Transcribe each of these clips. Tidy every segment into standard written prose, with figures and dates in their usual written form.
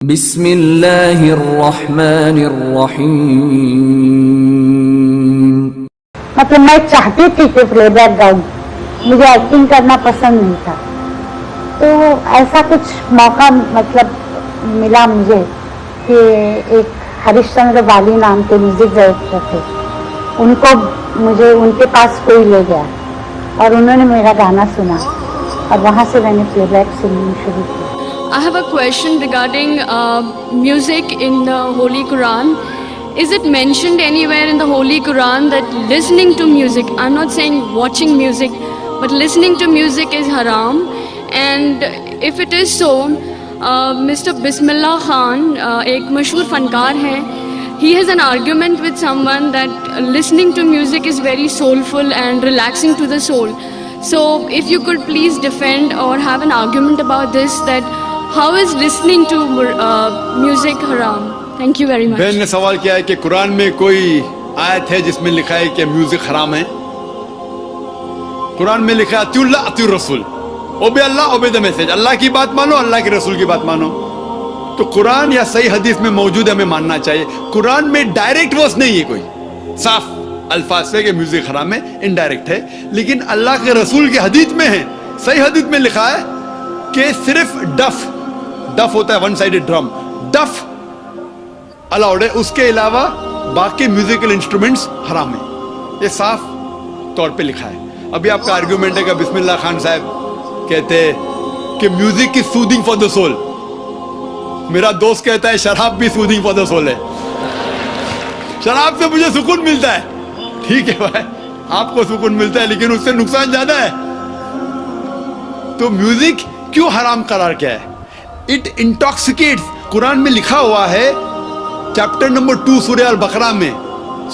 بسم اللہ الرحمن الرحیم. مطلب میں چاہتی تھی کہ پلے بیک گاؤں، مجھے ایکٹنگ کرنا پسند نہیں تھا، تو ایسا کچھ موقع مطلب ملا مجھے کہ ایک ہریش چندر بالی نام کے میوزک ڈائریکٹر تھے، ان کو مجھے ان کے پاس کوئی لے گیا اور انہوں نے میرا گانا سنا اور وہاں سے میں نے پلے بیک سننی شروع کی. I have a question regarding music in the Holy Quran. Is it mentioned anywhere in the Holy Quran that listening to music, I'm not saying watching music, but listening to music is haram? And if it is so, Mr. Bismillah Khan, ایک مشہور فنکار ہے, he has an argument with someone that listening to music is very soulful and relaxing to the soul. So if you could please defend or have an argument about this, that how is listening to music haram? Thank you very much. بہن نے سوال کیا ہے کہ قرآن میں کوئی آیت ہے جس میں لکھا ہے کہ میوزک حرام ہے؟ قرآن میں لکھا ہے اطیعوا اللہ اطیعوا الرسول، اوبے اللہ اوبے دی میسج، اللہ کی بات مانو، اللہ کے رسول کی بات مانو. تو قرآن یا صحیح حدیث میں موجود ہے، ہمیں ماننا چاہیے. قرآن میں ڈائریکٹ ورس نہیں ہے، کوئی صاف الفاظ سے کہ میوزک حرام ہے، انڈائریکٹ ہے. لیکن اللہ کے رسول کے حدیث میں ہے، صحیح حدیث میں لکھا ہے کہ صرف ڈف ہوتا ہے ون سائیڈڈ ڈرم، ڈف الاؤڈ ہے، اس کے علاوہ باقی میوزیکل انسٹرومنٹس حرام ہیں. یہ صاف طور پہ لکھا ہے. ابھی آپ کا آرگیومنٹ ہے کہ بسم اللہ خان صاحب کہتے ہیں کہ میوزک کی سودنگ فار دا سول. میرا دوست کہتا ہے شراب بھی سودنگ فار دا سول ہے، شراب سے مجھے سکون ملتا ہے. ٹھیک ہے بھائی، آپ کو سکون ملتا ہے لیکن اس سے نقصان زیادہ ہے. تو میوزک کیوں حرام قرار کیا ہے؟ اٹ انٹاکسیکیٹس. قرآن میں لکھا ہوا ہے چیپٹر نمبر 2 سورہ البقرہ میں،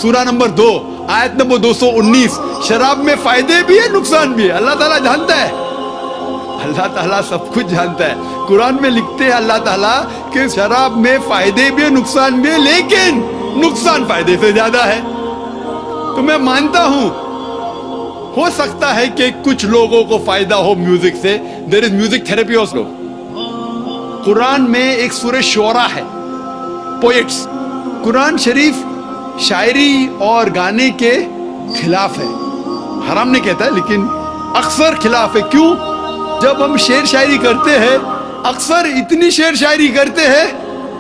سورہ نمبر 2 آیت نمبر 219، شراب میں فائدے بھی ہے نقصان بھی ہے. اللہ تعالیٰ جانتا ہے، اللہ تعالیٰ سب کچھ جانتا ہے. قرآن میں لکھتے ہیں اللہ تعالیٰ کہ شراب میں فائدے بھی ہے نقصان بھی ہے، لیکن نقصان فائدے سے زیادہ ہے. تو میں مانتا ہوں ہو سکتا ہے کہ کچھ لوگوں کو فائدہ ہو میوزک سے. دیر از میوزک تھراپی آلسو. قرآن میں ایک سورہ شعراء ہے، پوئٹس. قرآن شریف شاعری اور گانے کے خلاف ہے، حرام نہیں کہتا ہے لیکن اکثر خلاف ہے. کیوں؟ جب ہم شعر شاعری کرتے ہیں اکثر اتنی شعر شاعری کرتے ہیں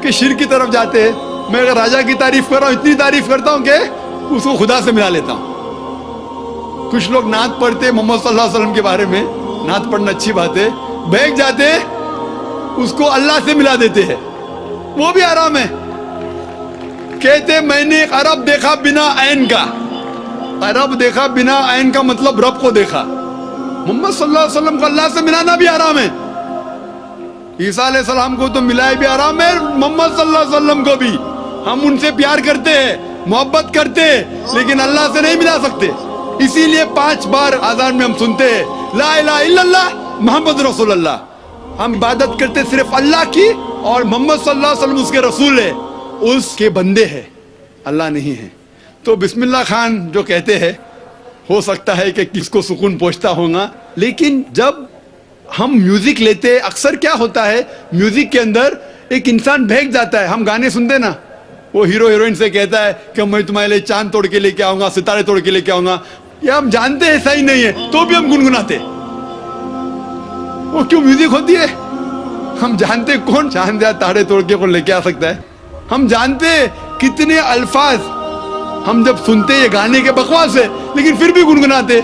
کہ شرک کی طرف جاتے ہیں. میں اگر راجا کی تعریف کر رہا ہوں اتنی تعریف کرتا ہوں کہ اس کو خدا سے ملا لیتا ہوں. کچھ لوگ نعت پڑھتے محمد صلی اللہ علیہ وسلم کے بارے میں، نعت پڑھنا اچھی بات ہے، بہک جاتے اس کو اللہ سے ملا دیتے ہیں، وہ بھی حرام ہے. کہتے میں نے ایک عرب دیکھا بنا عین کا. عرب دیکھا بنا عین کا مطلب رب کو دیکھا. محمد صلی اللہ علیہ وسلم کو اللہ سے ملانا بھی حرام ہے. عیسیٰ علیہ السلام کو تو ملائے بھی حرام ہے، محمد صلی اللہ علیہ وسلم کو بھی. ہم ان سے پیار کرتے ہیں، محبت کرتے ہیں، لیکن اللہ سے نہیں ملا سکتے. اسی لیے 5 بار اذان میں ہم سنتے ہیں لا الہ الا اللہ محمد رسول اللہ. ہم عبادت کرتے صرف اللہ کی، اور محمد صلی اللہ علیہ وسلم اس کے رسول ہے، اس کے بندے ہیں، اللہ نہیں ہے. تو بسم اللہ خان جو کہتے ہیں ہو سکتا ہے کہ کس کو سکون پہنچتا ہوگا، لیکن جب ہم میوزک لیتے اکثر کیا ہوتا ہے میوزک کے اندر ایک انسان بہک جاتا ہے. ہم گانے سنتے نا، وہ ہیرو ہیروئن سے کہتا ہے کہ میں تمہارے لیے چاند توڑ کے لے کے آؤں گا، ستارے توڑ کے لے کے آؤں گا. یہ ہم جانتے ہیں صحیح نہیں ہے تو بھی ہم گنگناتے. وہ کیوں میوزک ہوتی ہے؟ ہم جانتے کون چاند یا تارے توڑ کے کون لے کے آ سکتا ہے. ہم جانتے کتنے الفاظ ہم جب سنتے یہ گانے کے بکواس ہے لیکن پھر بھی گنگناتے.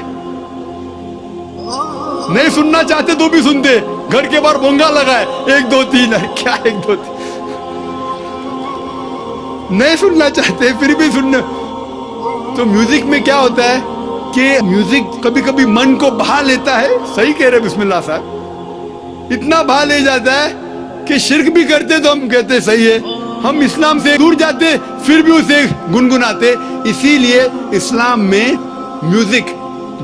نہیں سننا چاہتے تو بھی سنتے. گھر کے باہر بونگا لگا ہے 1 2 3 ہے، کیا 1 2 3؟ نہیں سننا چاہتے پھر بھی سننا. تو میوزک میں کیا ہوتا ہے کہ میوزک کبھی کبھی من کو بہا لیتا ہے. صحیح کہہ رہے بسم اللہ صاحب، اتنا بہا لے جاتا ہے کہ شرک بھی کرتے تو ہم کہتے صحیح ہے، ہم اسلام سے دور جاتے پھر بھی اسے گنگناتے. اسی لیے اسلام میں میوزک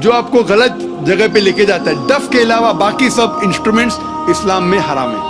جو آپ کو غلط جگہ پہ لے کے جاتا ہے، ڈف کے علاوہ باقی سب انسٹرومنٹس اسلام میں حرام ہے.